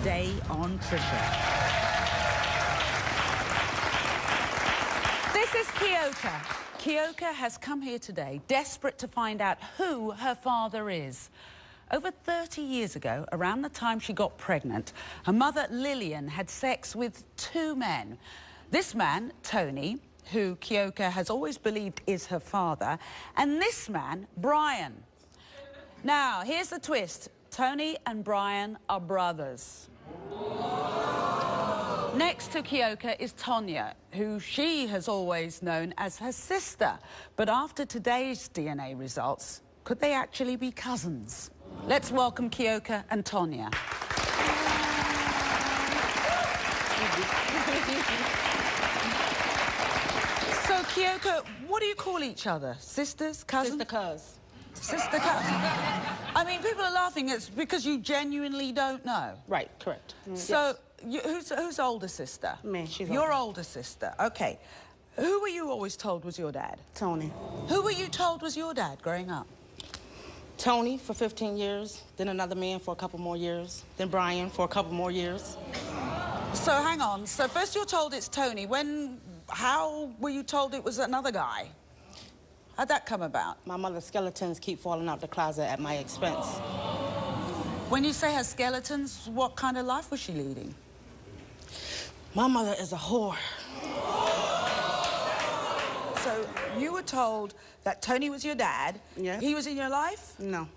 today on Trivia. This is Kyoka. Kyoka has come here today desperate to find out who her father is. Over 30 years ago, around the time she got pregnant, her mother Lillian had sex with two men. This man, Tony, who Kyoka has always believed is her father, and this man, Brian. Now, here's the twist. Tony and Brian are brothers. Next to Kyoka is Tonya, who she has always known as her sister. But after today's DNA results, could they actually be cousins? Let's welcome Kyoka and Tonya. So, Kyoka, what do you call each other? Sisters? Cousins? Sister cuz. Sister cuz. I mean, people are laughing. It's because you genuinely don't know. Right, correct. So, who's older sister? Me. She's your older sister. Okay. Who were you always told was your dad? Tony. Who were you told was your dad growing up? Tony for 15 years, then another man for a couple more years, then Brian for a couple more years. So, hang on. So, first you're told it's Tony. How were you told it was another guy? How'd that come about? My mother's skeletons keep falling out the closet at my expense. When you say her skeletons, what kind of life was she leading? My mother is a whore. So you were told that Tony was your dad? Yeah. He was in your life? No.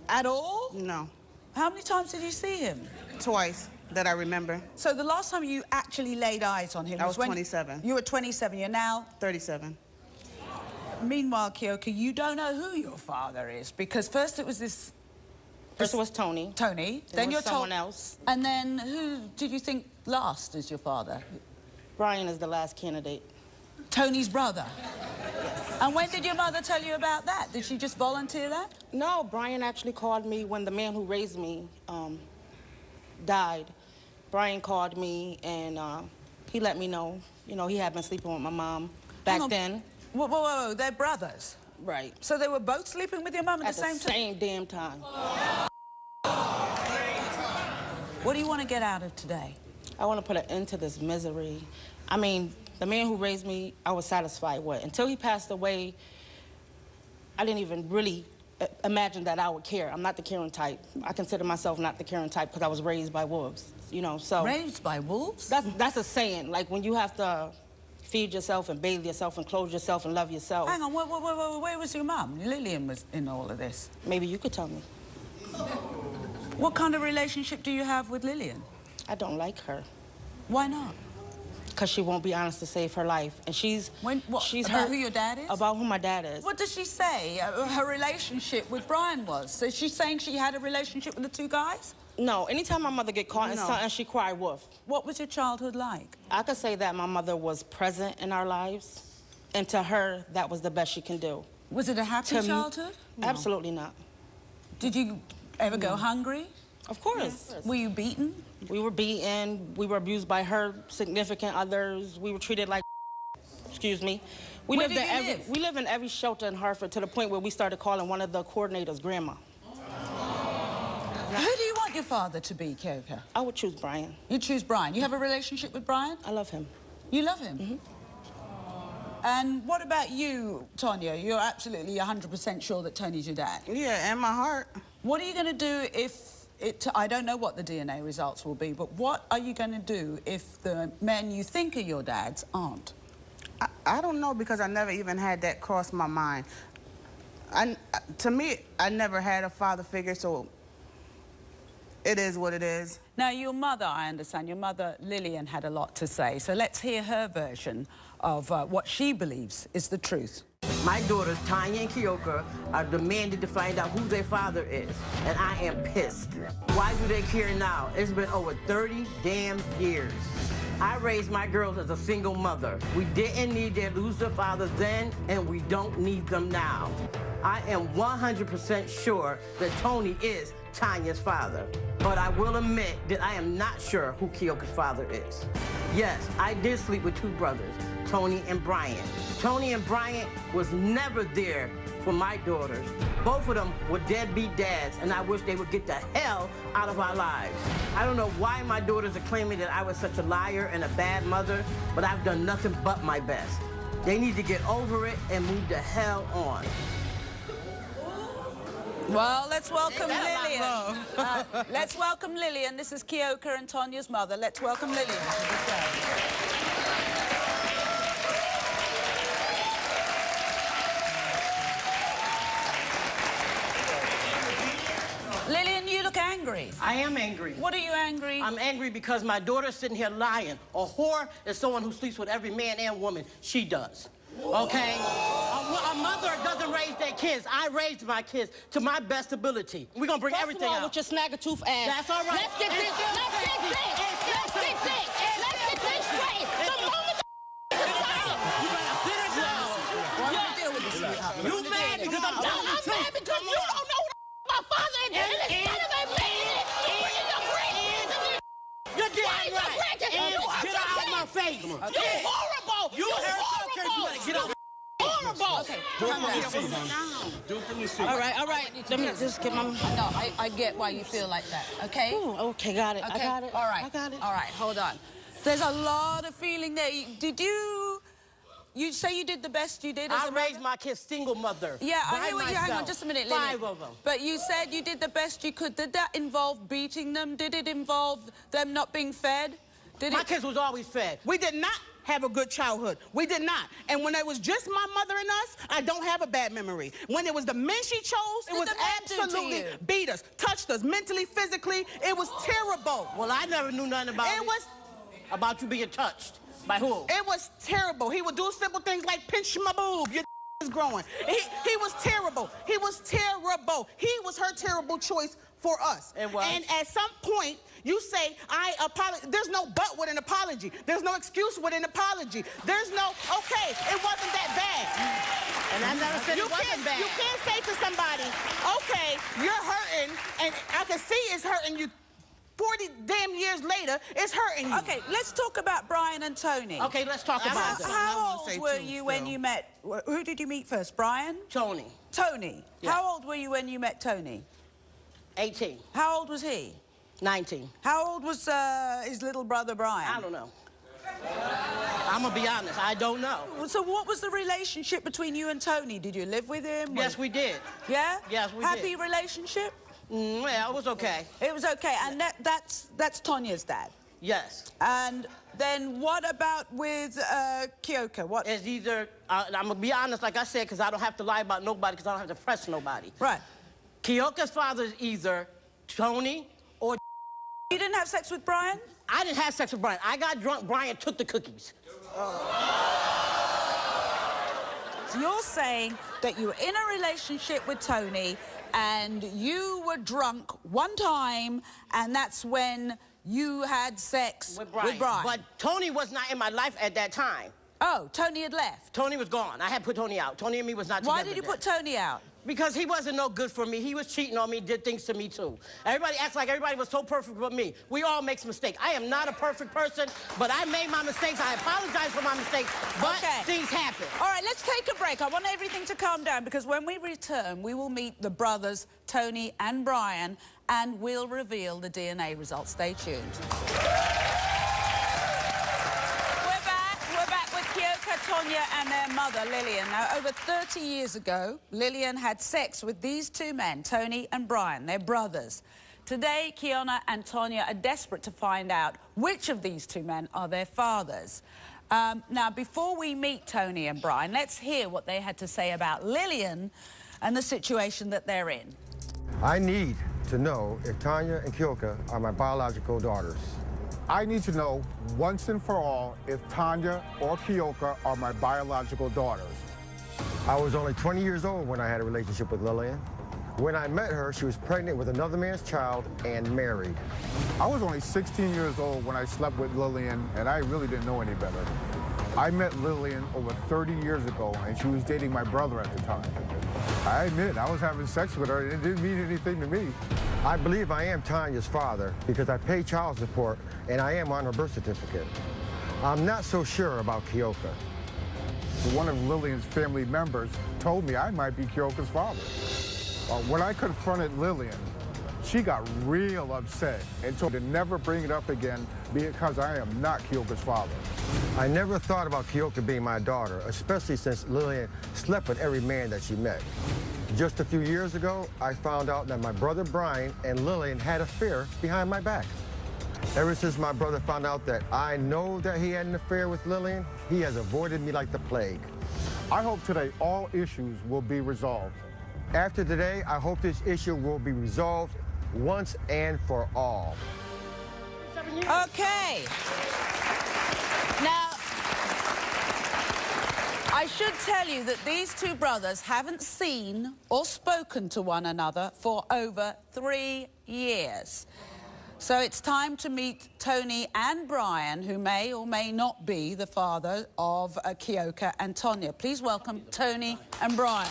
At all? No. How many times did you see him? Twice that I remember. So the last time you actually laid eyes on him I was was when... 27. You were 27, you're now... 37. Meanwhile, Kyoka, you don't know who your father is, because first it was this... First it was Tony. Tony. Then you're someone told... else. And then who did you think last is your father? Brian is the last candidate. Tony's brother? And when did your mother tell you about that? Did she just volunteer that? No, Brian actually called me when the man who raised me died. Brian called me and he let me know. You know, he had been sleeping with my mom back then. Whoa, they're brothers? Right. So they were both sleeping with your mum at the same time? At the same damn time. What do you want to get out of today? I want to put an end to this misery. I mean, the man who raised me, I was satisfied with. Until he passed away, I didn't even really imagine that I would care. I'm not the caring type. I consider myself not the caring type because I was raised by wolves, you know, so... Raised by wolves? That's a saying, like when you have to feed yourself and bathe yourself and clothe yourself and love yourself. Hang on, where was your mum? Lillian was in all of this. Maybe you could tell me. What kind of relationship do you have with Lillian? I don't like her. Why not? Because she won't be honest to save her life. And she's about who your dad is? About who my dad is. What does she say her relationship with Brian was? So she's saying she had a relationship with the two guys? No, anytime my mother get caught in something, she cry wolf. What was your childhood like? I could say that my mother was present in our lives, and to her, that was the best she can do. Was it a happy childhood? No. Absolutely not. Did you ever go hungry? Of course. Were you beaten? We were beaten. We were abused by her significant others. We were treated like excuse me. We live in every shelter in Hartford to the point where we started calling one of the coordinators grandma. Who do you want your father to be, Kyoka? I would choose Brian. You choose Brian. You have a relationship with Brian? I love him. You love him? Mm-hmm. And what about you, Tonya? You're absolutely 100% sure that Tony's your dad? Yeah, in my heart. What are you going to do if I don't know what the DNA results will be, but what are you going to do if the men you think are your dads aren't? I don't know, because I never even had that cross my mind. To me, I never had a father figure, so it is what it is. Now, your mother, I understand, your mother, Lillian, had a lot to say. So let's hear her version of what she believes is the truth. My daughters, Tanya and Kyoka, are demanding to find out who their father is, and I am pissed. Why do they care now? It's been over 30 damn years. I raised my girls as a single mother. We didn't need to lose their fathers then, and we don't need them now. I am 100% sure that Tony is Tanya's father. but I will admit that I am not sure who Keoka's father is. Yes, I did sleep with two brothers, Tony and Brian. Tony and Brian was never there for my daughters. Both of them were deadbeat dads, and I wish they would get the hell out of our lives. I don't know why my daughters are claiming that I was such a liar and a bad mother, but I've done nothing but my best. They need to get over it and move the hell on. Well, let's welcome Lillian. Let's welcome Lillian. This is Keoka and Tonya's mother. Let's welcome Lillian. Lillian, you look angry. I am angry. What are you angry? I'm angry because my daughter's sitting here lying. A whore is someone who sleeps with every man and woman. She does. Okay? A mother doesn't raise their kids. I raised my kids to my best ability. We're gonna bring everything out. with your snagger-tooth ass. That's all right. Let's get this straight. The moment You better sit it down. You mad because I'm telling you the truth. I'm mad because you don't know who my father is. And instead of admitting it, you bring your grandkids in here. You're damn right. Get out of my face. You're horrible. You heard her. You better get out. Horrible. Okay, calm down. All right. Let me just get my... No, I get why you feel like that, okay? Okay, got it. Okay? I got it. All right. I got it. All right, hold on. There's a lot of feeling there. You say you did the best you did as I a raised mother? my kids single mother. Yeah, I by hear what you... Hang on myself. just a minute, Lily. 5 of them. But you said you did the best you could. Did that involve beating them? Did it involve them not being fed? Did My it... kids was always fed. We did not have a good childhood. We did not. And when it was just my mother and us, I don't have a bad memory. When it was the men she chose, it What was did the men do to absolutely you? beat us, touched us mentally, physically. It was terrible. Well, I never knew nothing about It was about you being touched. By who? It was terrible. He would do simple things like pinch my boob. Your is growing. He was terrible. He was terrible. He was her terrible choice for us. It was. And at some point, you say, I apologize. There's no but with an apology. There's no excuse with an apology. There's no, okay, it wasn't that bad. And I never said it wasn't bad. You can't say to somebody, okay, you're hurting, and I can see it's hurting you 40 damn years later, it's hurting you. Okay, let's talk about Brian and Tony. Okay, let's talk about this. How old were you when you met... Who did you meet first, Brian? Tony. Tony. Yeah. How old were you when you met Tony? 18. How old was he? 19. How old was his little brother, Brian? I don't know. I'm gonna be honest, I don't know. So what was the relationship between you and Tony? Did you live with him? Yes, we did. Yeah? Yes, we Happy did. relationship? Yeah, it was okay. It was okay, and that's Tonya's dad. Yes. And then what about with Keoka? What? It's either, I'm gonna be honest, like I said, because I don't have to lie about nobody, because I don't have to press nobody. Right. Keoka's father is either Tony or... You didn't have sex with Brian? I didn't have sex with Brian. I got drunk, Brian took the cookies. So you're saying that you were in a relationship with Tony and you were drunk one time and that's when you had sex with Brian. But Tony was not in my life at that time. Oh, Tony had left. Tony was gone. I had put Tony out. Tony and me was not together. Why did you put Tony out? Because he wasn't no good for me. He was cheating on me, did things to me too. Everybody acts like everybody was so perfect but me. We all make mistakes. I am not a perfect person, but I made my mistakes. I apologize for my mistakes, but things happen. All right, let's take a break. I want everything to calm down because when we return, we will meet the brothers, Tony and Brian, and we'll reveal the DNA results. Stay tuned. We're back with Keoka, Tonya, and their mother, Lillian. Now, over 30 years ago, Lillian had sex with these two men, Tony and Brian, their brothers. Today, Kiana and Tonya are desperate to find out which of these two men are their fathers. Now, before we meet Tony and Brian, let's hear what they had to say about Lillian and the situation that they're in. I need to know if Tonya and Keoka are my biological daughters. I need to know once and for all if Tonya or Keoka are my biological daughters. I was only 20 years old when I had a relationship with Lillian. When I met her, she was pregnant with another man's child and married. I was only 16 years old when I slept with Lillian, and I really didn't know any better. I met Lillian over 30 years ago, and she was dating my brother at the time. I admit, I was having sex with her, and it didn't mean anything to me. I believe I am Tanya's father because I pay child support and I am on her birth certificate. I'm not so sure about Keoka. One of Lillian's family members told me I might be Keoka's father. When I confronted Lillian, she got real upset and told me to never bring it up again because I am not Keoka's father. I never thought about Keoka being my daughter, especially since Lillian slept with every man that she met. Just a few years ago, I found out that my brother Brian and Lillian had an affair behind my back. Ever since my brother found out that I know that he had an affair with Lillian, he has avoided me like the plague. I hope today all issues will be resolved. After today, I hope this issue will be resolved once and for all. Okay. Now, I should tell you that these two brothers haven't seen or spoken to one another for over 3 years. So it's time to meet Tony and Brian, who may or may not be the father of Keoka and Tanya. Please welcome Tony and Brian.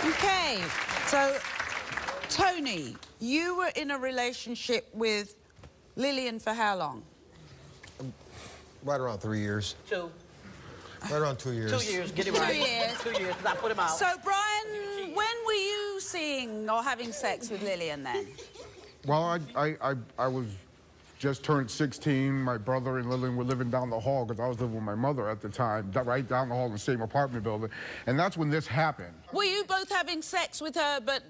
Okay, so Tony, you were in a relationship with Lillian for how long? Right around 3 years. 2. Right around 2 years. 2 years, get it right. 2 years. 2 years, because I put him out. So, Brian, when were you seeing or having sex with Lillian then? Well, I was just turned 16. My brother and Lillian were living down the hall because I was living with my mother at the time, right down the hall in the same apartment building. And that's when this happened. Were you both having sex with her, but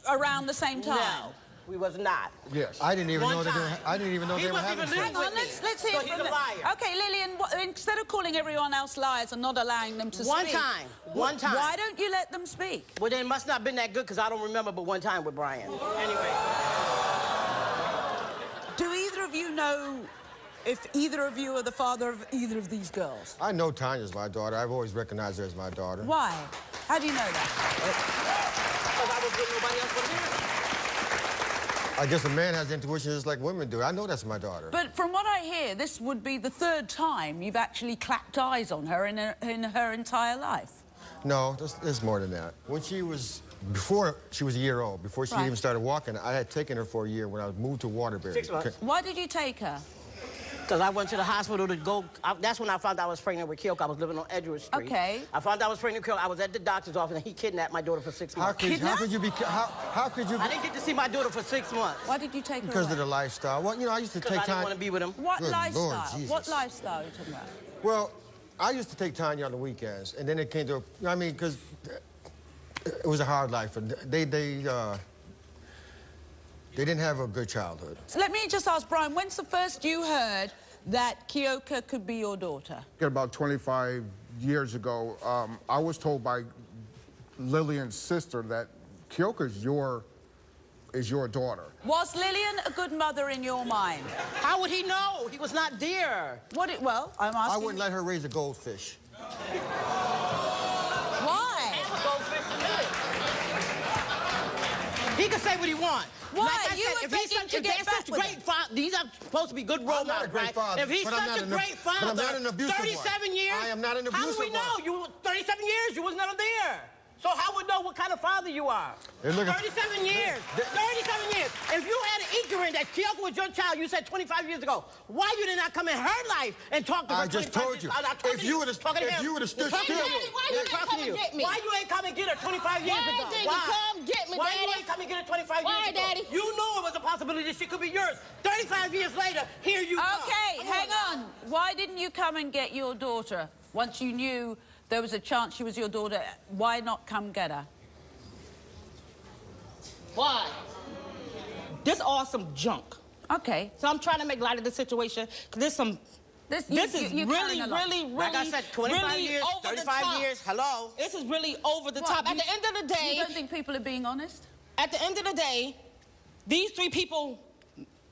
around the same time? No, we was not. Yes. I didn't even One know that time. I didn't even know He they were wasn't having even sex. Hang on, with me. let's hear So from he's a the- liar. Okay, Lillian, instead of calling everyone else liars and not allowing them to One speak... time. One time. Why don't you let them speak? Well, then it must not have been that good because I don't remember but one time with Brian. Anyway. Do either of you know if either of you are the father of either of these girls? I know Tanya's my daughter. I've always recognized her as my daughter. Why? How do you know that? Because I was with nobody else but him. I guess a man has intuition just like women do. I know that's my daughter. But from what I hear, this would be the 3rd time you've actually clapped eyes on her in her entire life. No, there's more than that. When before she was a year old, before she Right. even started walking, I had taken her for a year when I moved to Waterbury. 6 months. Why did you take her? Because I went to the hospital to go. That's when I found out I was pregnant with Keoka. I was living on Edgewood Street. Okay. I found out I was pregnant with Keoka. I was at the doctor's office, and he kidnapped my daughter for 6 How months. could you be? How could you? I didn't get to see my daughter for 6 months. Why did you take her Because away? of the lifestyle. Well, you know, I used to Because take I didn't time. want to be with him. What Good lifestyle? Lord, Jesus. What lifestyle are you talking about? Well, I used to take Tanya on the weekends, and then it came to, I mean, because it was a hard life, and they didn't have a good childhood. So let me just ask, Brian, when's the first you heard that Keoka could be your daughter? About 25 years ago, I was told by Lillian's sister that Keoka is your daughter. Was Lillian a good mother in your mind? How would he know? He was not there. Well, I'm asking... I wouldn't let her raise a goldfish. Why? He can say what he wants. Why? Like I You said, were if he's begging such, to if get they're back such with great him. father, these are supposed to be good role I'm not a models, great right? father, If he's but I'm such a not great father, but I'm not an abusive 37 one. years. I am not an How do abusive we know? one. You 37 years, you was never there. So how would know what kind of father you are? Hey, look at- 37 years. 37 years. If you had an inkling that Keoka was your child, you said 25 years ago, why you did not come in her life and talk to her? I just 25 told years? you. I'm not talking If to you would've- talking to if him. you would've stood You're talking still- to Daddy, him. why you You're didn't talking come to and you. get me? Why you ain't come and get her 25 years Why ago? didn't you come get me, Why Daddy? you ain't come and get her 25 Why, years ago? Daddy? You knew it was a possibility that she could be yours. 35 years later, here you come. Okay, Come hang now. on. Why didn't you come and get your daughter once you knew there was a chance she was your daughter? Why not come get her? Why? This awesome junk. Okay. So I'm trying to make light of the situation, because there's some This is you're really, carrying a lot. really, really, Like I said, 25 really years, over 35 the top. years, hello? This is really over the What, top. At the end of the day, You don't think people are being honest? at the end of the day, these three people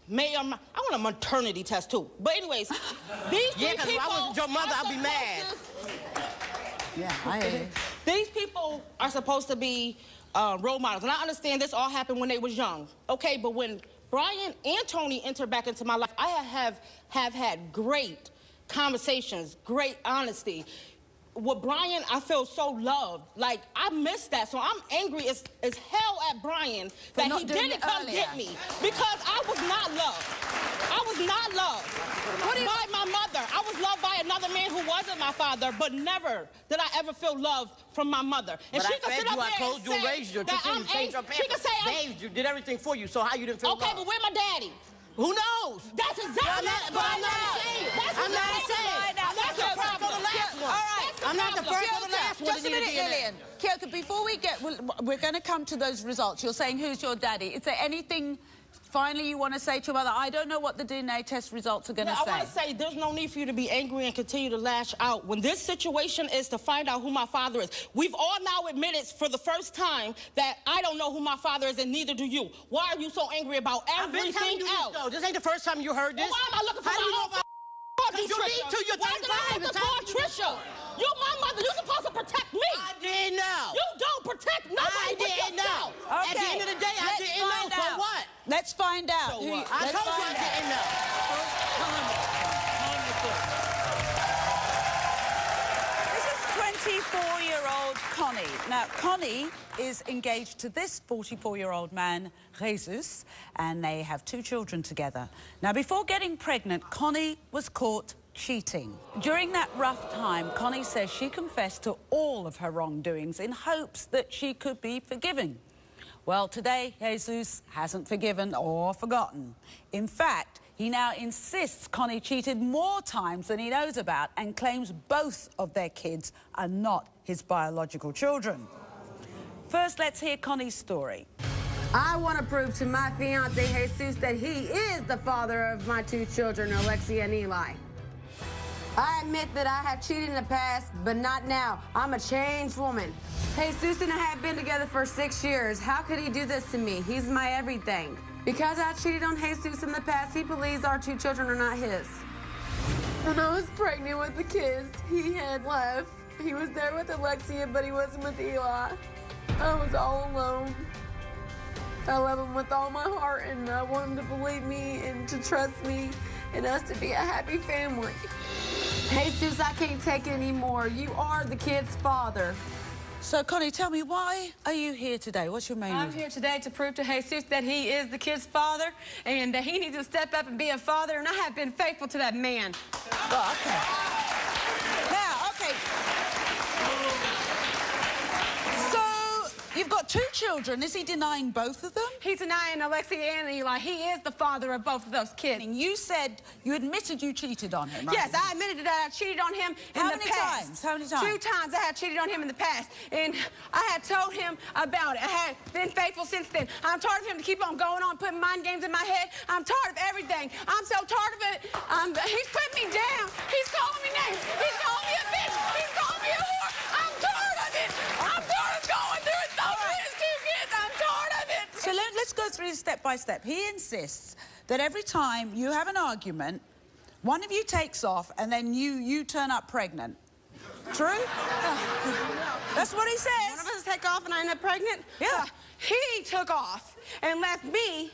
may or may, I want a maternity test too. But anyways, these three Yeah, 'cause if people I wasn't your mother, are I'd be mad. Yeah, I hear you. These people are supposed to be role models. And I understand this all happened when they was young. Okay, but when Brian and Tony entered back into my life, I have had great conversations, great honesty. With Brian, I feel so loved. Like, I miss that. So I'm angry as hell at Brian that not he doing didn't it come earlier. get me. Because I was not loved. I was not loved by my mother. I was loved by another man who wasn't my father, but never did I ever feel love from my mother. And But she I could fed sit you, up I there clothed and you, and say raised you, that took you, I'm changed your angry. She could say pampers, bathed you, did everything for you, so how you didn't feel okay, loved? but where my daddy? Who knows? That's exactly But I'm not saying. I'm not saying. I'm not the first or the last one. All right. I'm not the first or the last one Just that a minute, needed DNA. Lillian. Kyoka, before we get... We're going to come to those results. You're saying who's your daddy. Is there anything finally you want to say to your mother? I don't know what the DNA test results are going to say. I want to say there's no need for you to be angry and continue to lash out. When this situation is to find out who my father is, we've all now admitted for the first time that I don't know who my father is and neither do you. Why are you so angry about I've been telling everything you this, else? though. This ain't the first time you heard this. Well, why am I looking for How do you my know own about... Because you need to. You're Why did I 35. have It's to time call for you to Trisha? go. You're my mother. You're supposed to protect me. I didn't know. You don't protect nobody I but didn't know. yourself. At the end of the day, I Let's didn't know. find So out. what? Let's find out. So who what? you- I let's told you I find out. didn't know. This is 24-year-old Connie. Now, Connie is engaged to this 44-year-old man, Jesus, and they have 2 children together. Now, before getting pregnant, Connie was caught cheating. During that rough time, Connie says she confessed to all of her wrongdoings in hopes that she could be forgiven. Well, today, Jesus hasn't forgiven or forgotten. In fact, he now insists Connie cheated more times than he knows about and claims both of their kids are not his biological children. First, let's hear Connie's story. I want to prove to my fiancé, Jesus, that he is the father of my 2 children, Alexia and Eli. I admit that I have cheated in the past, but not now. I'm a changed woman. Jesus and I have been together for 6 years. How could he do this to me? He's my everything. Because I cheated on Jesus in the past, he believes our 2 children are not his. When I was pregnant with the kids, he had left. He was there with Alexia, but he wasn't with Eli. I was all alone. I love him with all my heart, and I want him to believe me and to trust me and us to be a happy family. Jesus, I can't take it anymore. You are the kid's father. So, Connie, tell me, why are you here today? What's your main I'm reason? here today to prove to Jesus that he is the kid's father and that he needs to step up and be a father, and I have been faithful to that man. Oh, okay. Now, okay. So, you've got 2 children. Is he denying both of them? He's denying Alexia and Eli. He is the father of both of those kids. You said you admitted you cheated on him, right? Yes, I admitted that I cheated on him in How the many past. times? How many times? 2 times I had cheated on him in the past, and I had told him about it. I had been faithful since then. I'm tired of him to keep on going on, putting mind games in my head. I'm tired of everything. I'm so tired of it. He's putting me down. He's calling me names. He's calling me a bitch. He's calling me a whore. I'm tired of it. I'm tired of going through it. Those are his 2 kids. I'm tired of it. So let's go through step by step. He insists that every time you have an argument, one of you takes off and then you turn up pregnant. True? That's what he One of says. us take off and I end up pregnant? Yeah. He took off and left me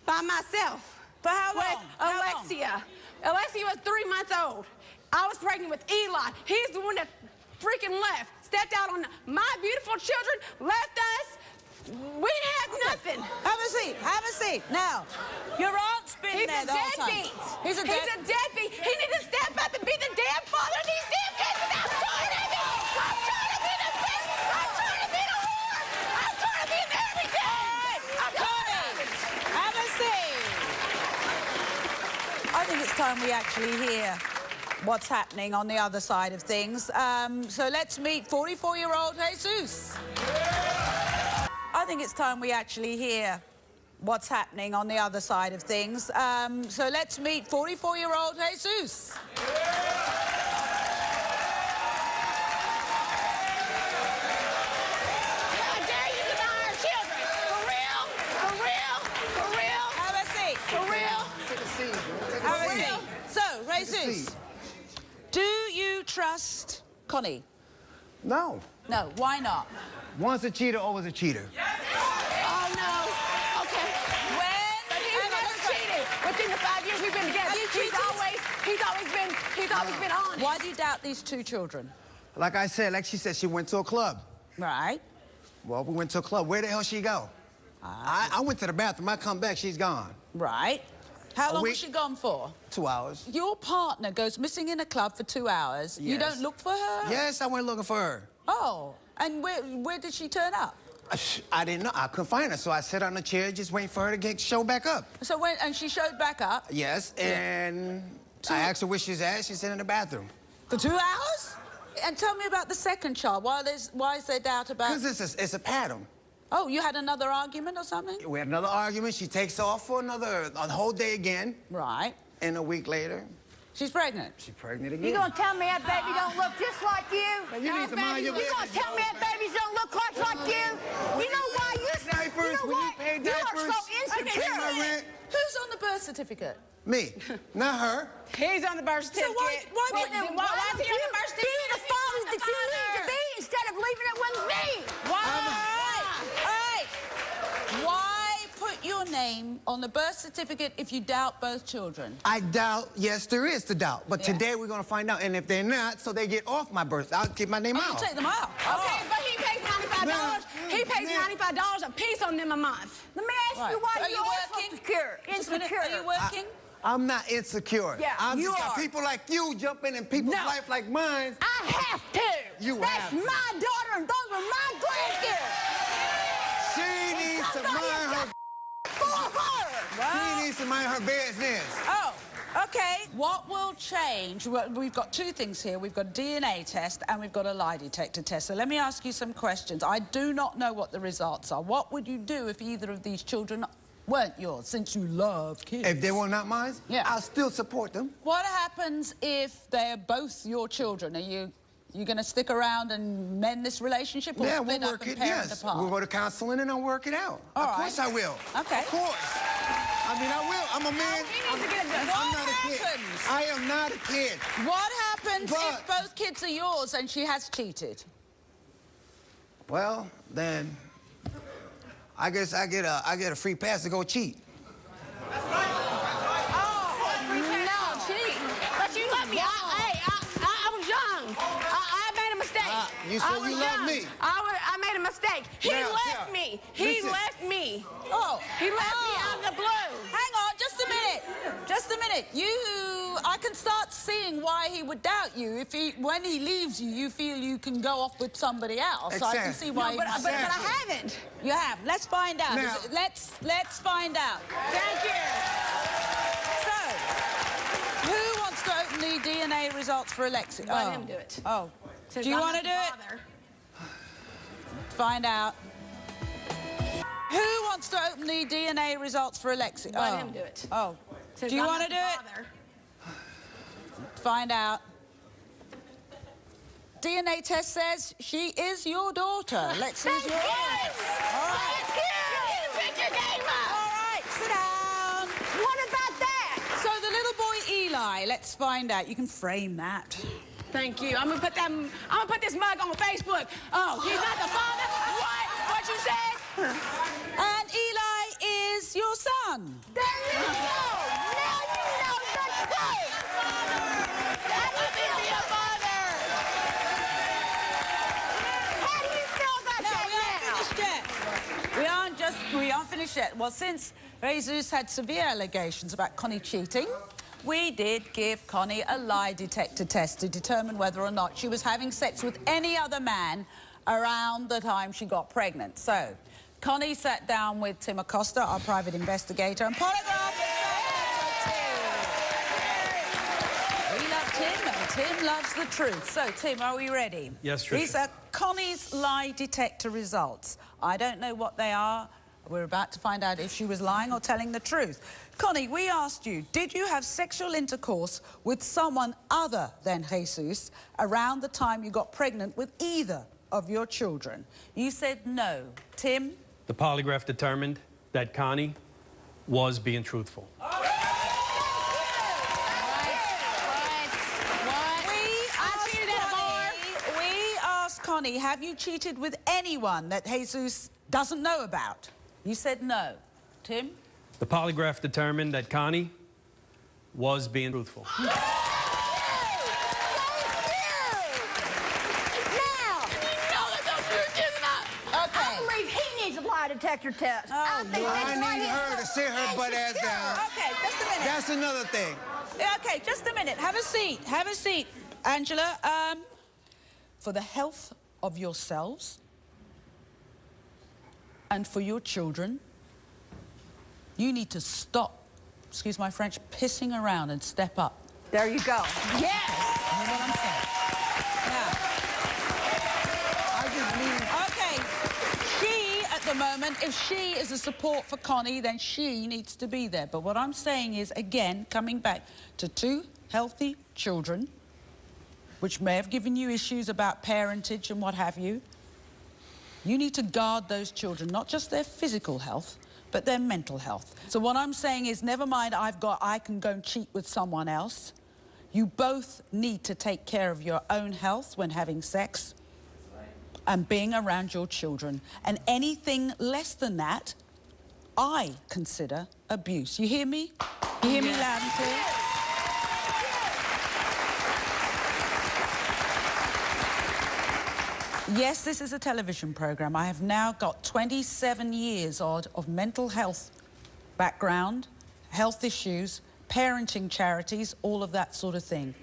by myself. For how with long? How long? Alexia. Alexia was 3 months old. I was pregnant with Eli. He's the one that freaking left. Stepped out on my beautiful children, left us. We have nothing. Have a seat. Have a seat. Now, your aunt's been He's there a the whole time. deadbeat. He's a deadbeat. He needs to step up and be the damn father of these damn kids. And I'm tired of it. I'm tired of being a bitch. I'm tired of being a whore. I'm tired of being everything. I'm tired of it. Have a seat. I think it's time we actually hear what's happening on the other side of things. So let's meet 44-year-old Jesus. I think it's time we actually hear what's happening on the other side of things. So let's meet 44-year-old Jesus. How dare you deny our children? For real? For real? For real? Have a seat. For real? Have a seat. So, Jesus, do you trust Connie? No. No, why not? Once a cheater, always a cheater. Oh, no. Okay. But he's never cheated. Within the 5 years we've been together, Have you cheated? he's always been honest. Why do you doubt these two children? Like I said, like she said, she went to a club. Right. Well, we went to a club. Where the hell she go? I went to the bathroom. I come back, she's gone. Right. How long week. was she gone for? 2 hours. Your partner goes missing in a club for 2 hours. You Yes. don't look for her? Yes, I went looking for her. Oh, and where did she turn up? I didn't know. I couldn't find her, so I sat on the chair just waiting for her to show back up. So and she showed back up Yes, and I asked her where she's at. She said in the bathroom. for 2 hours? And tell me about the second child. Why is there doubt about... Because it's a pattern. Oh, you had another argument or something? We had another argument. She takes off for a whole day again. Right. And a week later, She's pregnant. she's pregnant again. You gonna tell me that baby don't look just like you? You need to mind your You gonna business. tell me that babies don't look like you? You know why Diapers, you know when you what? pay You are diapers, so insecure. pay my rent. Who's on the birth certificate? Me, not her. He's on the birth So certificate. why Why is he on the birth Be certificate? the father that you need to be instead of leaving it with me. Why put your name on the birth certificate if you doubt both children? I doubt, yes, there is the doubt. But Yeah. today we're going to find out. And if they're not, so they get off my birth, I'll keep my name You out. take them out. Okay, but he pays $95. He pays $95 a piece on them a month. Let me ask Right. you why Are you you are working? so insecure. Just a minute. Are you working? I'm not insecure. Yeah, I'm you just got are. people like you jumping in people's No. life like mine. I have to. You That's have to. my daughter and those are my grandkids. She needs to Somebody mind her. has for her. She needs to mind her business. Oh, okay. What will change? Well, we've got two things here. We've got a DNA test and we've got a lie detector test. So let me ask you some questions. I do not know what the results are. What would you do if either of these children weren't yours, since you love kids? If they were not mine, Yeah. I'll still support them. What happens if they're both your children? Are you going to stick around and mend this relationship, or Yeah, split we'll up work and it, parent yes. apart? We'll go to counseling and I'll work it out. All Of right. course I will. Okay. Of course. I mean, I will. I'm a man. He needs to get it done. I'm What not a kid. happens? I am not a kid. What happens But- if both kids are yours and she has cheated? Well, then I guess I get a free pass to go cheat. No, cheat. But you love me. I was young. I made a mistake. You said I was you love young. me. I made a mistake. He Now, left Sarah, me. He listen. left me. Oh. He left me out of the blue. Hang on, just a minute. Just a minute. I can start seeing why he would doubt you. When he leaves you, you feel you can go off with somebody else. I can see why. No, but I haven't. You have. Let's find out. Now- Let's find out. Thank you. So, who wants to open the DNA results for Alexi? Let him do it. Oh. Since Do you I'm want to not do the it? father. Find out. Who wants to open the DNA results for Alexi? Let him do it. Oh. Since Do you I'm want not to the do it? father. Find out. DNA test says she is your daughter. Lexi's your daughter. All right. Pick your game up. All right, sit down. What about that? So the little boy Eli, let's find out. You can frame that. Thank you. I'm gonna put this mug on Facebook. Oh, he's not the father? What you said? And Eli is your son. There you go. Now you know the truth. That must be a father. How do you feel about No, that we aren't now? finished yet. We aren't finished yet. Well, since Jesus had severe allegations about Connie cheating, we did give Connie a lie detector test to determine whether or not she was having sex with any other man around the time she got pregnant. So, Connie sat down with Tim Acosta, our private investigator, and polygraphed Tim. We love Tim, and Tim loves the truth. So, Tim, are we ready? Yes, Tricia. These are Connie's lie detector results. I don't know what they are. We're about to find out if she was lying or telling the truth. Connie, we asked you, did you have sexual intercourse with someone other than Jesus around the time you got pregnant with either of your children? You said no. Tim? The polygraph determined that Connie was being truthful. We asked Connie, have you cheated with anyone that Jesus doesn't know about? You said no. Tim? The polygraph determined that Connie was being truthful. Now, Okay. I believe he needs a lie detector test. I think Well, that's I why need he's her so to sit her butt ass insecure. down. Okay, just a minute. That's another thing. Okay, just a minute. Have a seat. Have a seat, Angela. For the health of yourselves and for your children, you need to stop, excuse my French, pissing around and step up. There you go. Yes! You know what I'm saying? Now, I just need... okay, she, at the moment, if she is a support for Connie, then she needs to be there. But what I'm saying is, again, coming back to 2 healthy children, which may have given you issues about parentage and what have you, you need to guard those children, not just their physical health, but their mental health. So what I'm saying is, never mind I can go and cheat with someone else. You both need to take care of your own health when having sex and being around your children. And anything less than that, I consider abuse. You hear me? You hear me loud and clear? Yes, this is a television program. I have now got 27 years odd of mental health background, health issues, parenting charities, all of that sort of thing.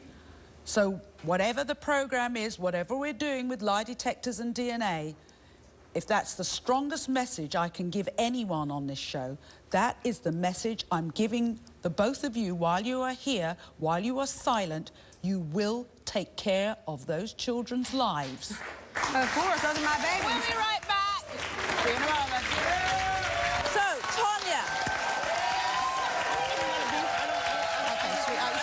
So whatever the program is, whatever we're doing with lie detectors and DNA, if that's the strongest message I can give anyone on this show, that is the message I'm giving the both of you while you are here, while you are silent. You will take care of those children's lives. Of course, those are my babies. We'll be right back. See you in a moment. So, Tonya. Okay, sweetheart,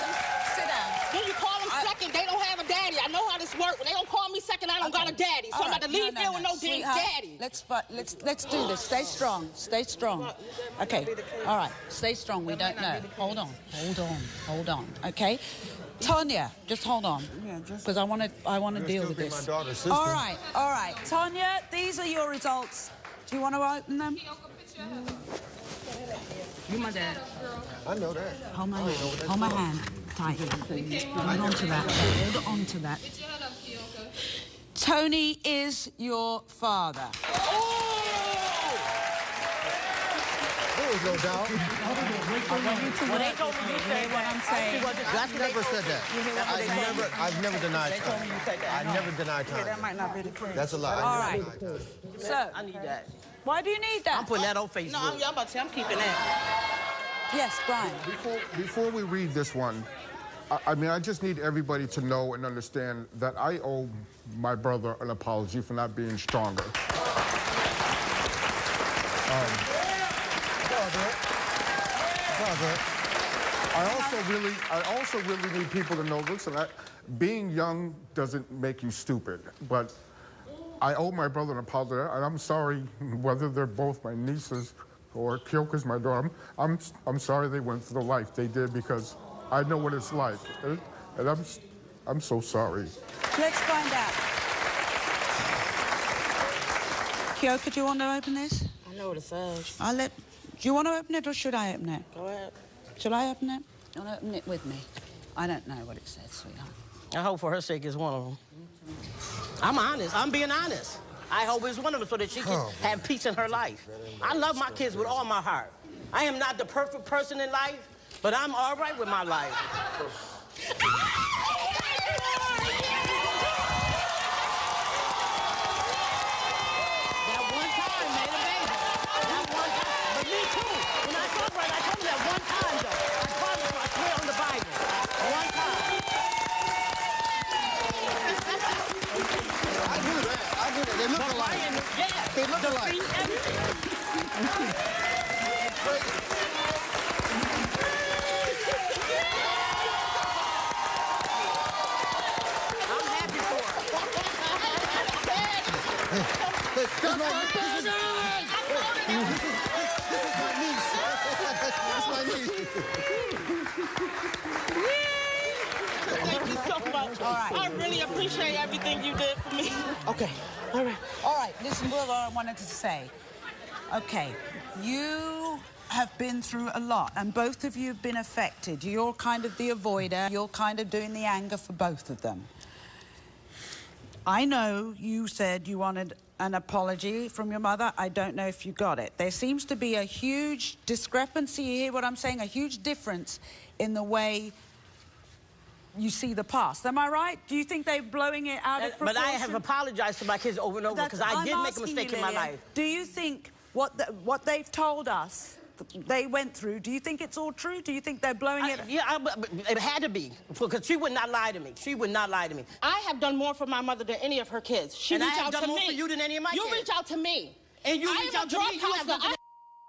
sit down. When you call them second, they don't have a daddy. I know how this works. When they don't call me second, I don't got a daddy. So I'm about to leave here with no damn daddy. Let's do this. Stay strong. Stay strong. Okay. All right. Stay strong. We don't know. Hold on. Hold on. Hold on. Okay. Tonya, just hold on, because I want to deal with this. My daughter's sister. All right. Tonya, these are your results. Do you want to open them? You my dad. I know that. Hold my hand tight. Hold on to that. Hold on to that. Tony is your father. There was no doubt. When they told me you said what I'm saying. I've never said that. I've never denied They told me time. you said that. I never denied time. That might not be the truth. That's a lie. All I right. never denied time. So, I need that. why do you need that? I'm putting that on Facebook. No, I'm about to say I'm keeping that. Yes, Brian. Before we read this one, I mean, I just need everybody to know and understand that I owe my brother an apology for not being stronger. I also really need people to know, listen, being young doesn't make you stupid, but I owe my brother an apology, and I'm sorry whether they're both my nieces or Kyoka's my daughter. I'm sorry they went through the life they did, because I know what it's like, and I'm so sorry. Let's find out. Kyoka, do you want to open this? I know what it says. Do you want to open it or should I open it? Go ahead. Shall I open it? You want to open it with me? I don't know what it says, sweetheart. I hope for her sake it's one of them. I'm honest. I'm being honest. I hope it's one of them so that she can have peace in her life. I love my kids with all my heart. I am not the perfect person in life, but I'm all right with my life. That one time made a baby. That one time. But me too. When I saw her, I told her that one time, though. I promise you, I swear on the Bible. One time. I do that. They look alike. Yeah. They look alike. See everything. really appreciate everything you did for me. Okay, all right. All right, listen, what I wanted to say. Okay, you have been through a lot, and both of you have been affected. You're kind of the avoider. You're kind of doing the anger for both of them. I know you said you wanted an apology from your mother. I don't know if you got it. There seems to be a huge discrepancy. You hear what I'm saying? A huge difference in the way you see the past. Am I right? Do you think they're blowing it out of proportion? But I have apologized to my kids over and over because I did make a mistake in my life. Do you think what they've told us they went through, do you think it's all true? Do you think they're blowing it? Yeah, it had to be, because she would not lie to me. She would not lie to me. I have done more for my mother than any of her kids. She reached out to me. And I have done more for you than any of my kids. You reach out to me. And you reach out to me. You have done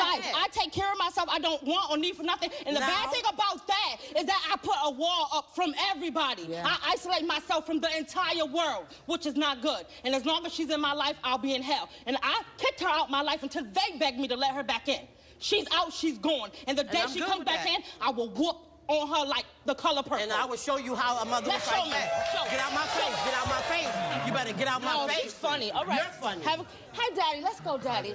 I take care of myself. I don't want or need for nothing. And the bad thing about that is that I put a wall up from everybody. Yeah. I isolate myself from the entire world, which is not good. And as long as she's in my life, I'll be in hell. And I kicked her out my life until they begged me to let her back in. She's out, she's gone. And the day she comes back in, I will whoop on her like the color purple. And I will show you how a mother looks like that. Get out my face. Get out my face. You better get out my face. She's funny. All right. You're funny. Hi, Daddy. Let's go, Daddy.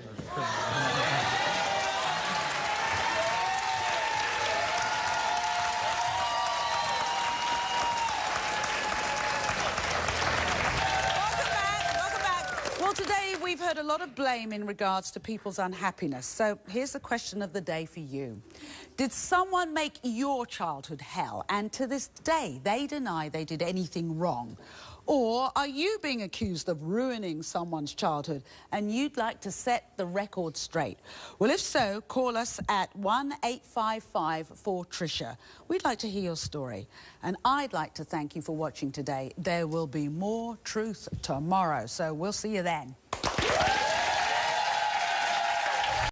Today, we've heard a lot of blame in regards to people's unhappiness. So here's the question of the day for you. Did someone make your childhood hell, and to this day, they deny they did anything wrong? Or are you being accused of ruining someone's childhood and you'd like to set the record straight? Well, if so, call us at 1-855-4-TRISHA. We'd like to hear your story. And I'd like to thank you for watching today. There will be more truth tomorrow, so we'll see you then.